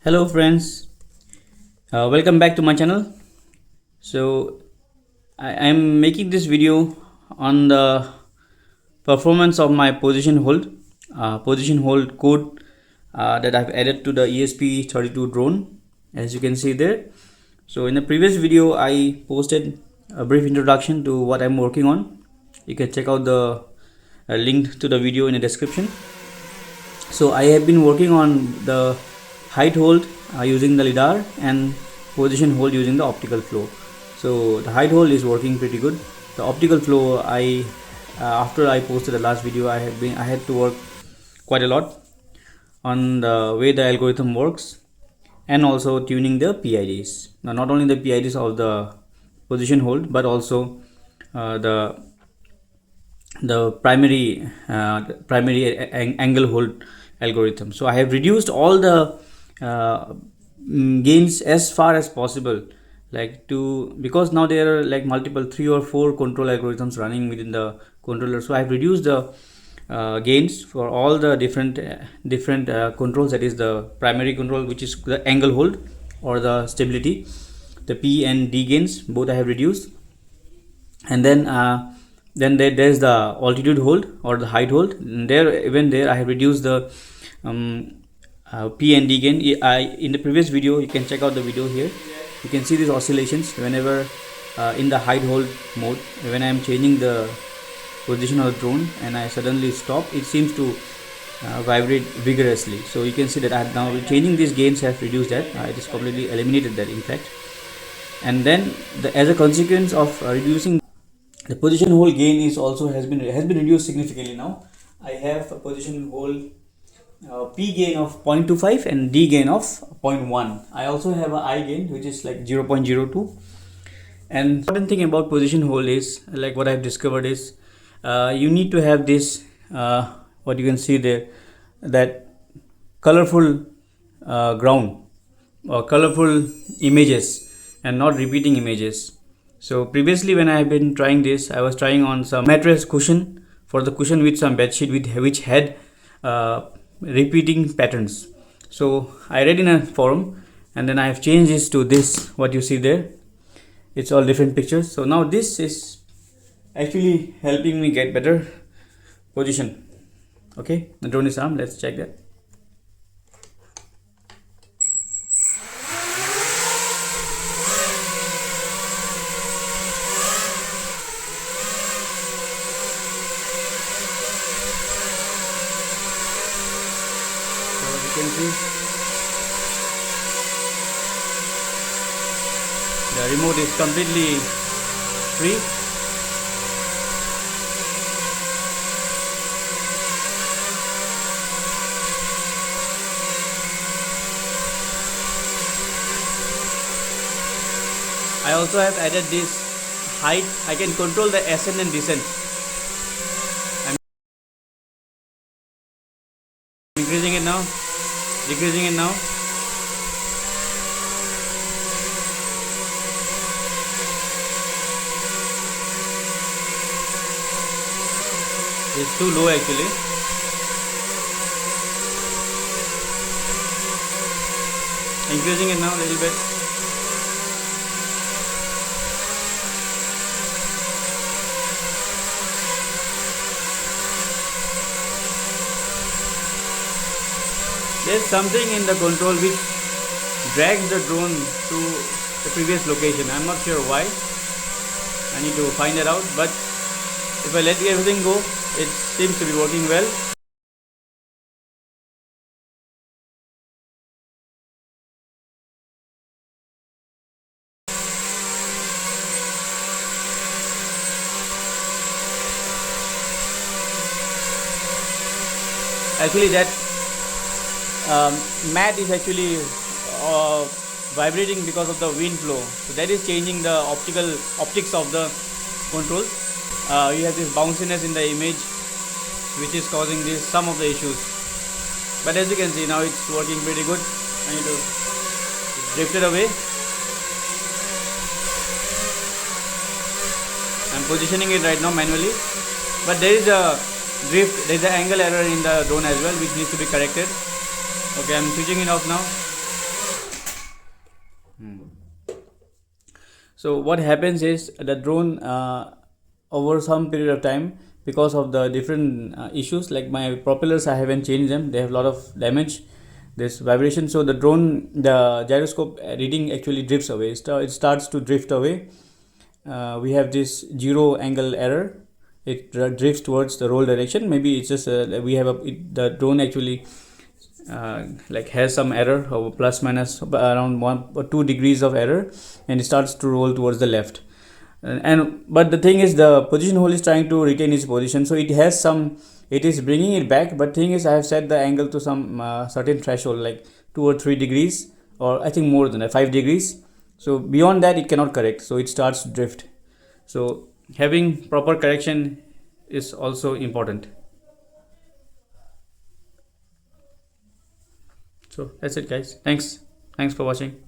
Hello friends, welcome back to my channel. So I am making this video on the performance of my position hold code that I've added to the ESP32 drone, as you can see there. So in the previous video I posted a brief introduction to what I'm working on. You can check out the link to the video in the description. So I have been working on the height hold using the lidar and position hold using the optical flow. So the height hold is working pretty good. The optical flow, after I posted the last video, I had to work quite a lot on the way the algorithm works and also tuning the PIDs. Now not only the PIDs of the position hold but also the primary angle hold algorithm. So I have reduced all the gains as far as possible, because now there are like multiple 3 or 4 control algorithms running within the controller. So I have reduced the gains for all the different controls. That is the primary control, which is the angle hold or the stability. The P and D gains both I have reduced, and then there's the altitude hold or the height hold. There I have reduced the P and D gain. In the previous video, you can check out the video here. You can see these oscillations whenever in the height hold mode, when I am changing the position of the drone and I suddenly stop, it seems to vibrate vigorously. So you can see that I have now changing these gains have reduced that. It is completely eliminated that, in fact. And then as a consequence of reducing the position hold gain has been reduced significantly. Now I have a position hold P gain of 0.25 and D gain of 0.1. I also have a I gain which is like 0.02. And the important thing about position hold is, like what I've discovered is, you need to have this what you can see there, that colorful ground or colorful images and not repeating images. So previously when I have been trying this, I was trying on some mattress cushion, for the cushion with some bedsheet which had repeating patterns. So I read in a forum and then I have changed this to this, what you see there. It's all different pictures. So now this is actually helping me get better position. Okay, the drone is armed. Let's check that. You can see the remote is completely free. I also have added this height. I can control the ascent and descent. I'm increasing it now, decreasing it now. It's too low actually. Increasing it now a little bit. There's something in the control which drags the drone to the previous location. I'm not sure why. I need to find it out, but if I let everything go, it seems to be working well. Actually that mat is actually vibrating because of the wind flow. So that is changing the optics of the controls. You have this bounciness in the image which is causing some of the issues. But as you can see, now it's working pretty good. I need to drift it away. I'm positioning it right now manually, but there is a drift, there is an angle error in the drone as well, which needs to be corrected. Okay, I'm switching it off now. So what happens is the drone over some period of time, because of the different issues, like my propellers, I haven't changed them, they have a lot of damage, this vibration, so the drone, the gyroscope reading actually drifts away. It starts to drift away. We have this zero angle error. It drifts towards the roll direction. Maybe it's just we have the drone actually like has some error of plus minus around 1 or 2 degrees of error, and it starts to roll towards the left. And but the thing is, the position hole is trying to retain its position, so it has some, it is bringing it back. But thing is, I have set the angle to some certain threshold, like 2 or 3 degrees, or I think more than that, 5 degrees. So beyond that it cannot correct, so it starts to drift. So having proper correction is also important. So that's it, guys. Thanks for watching.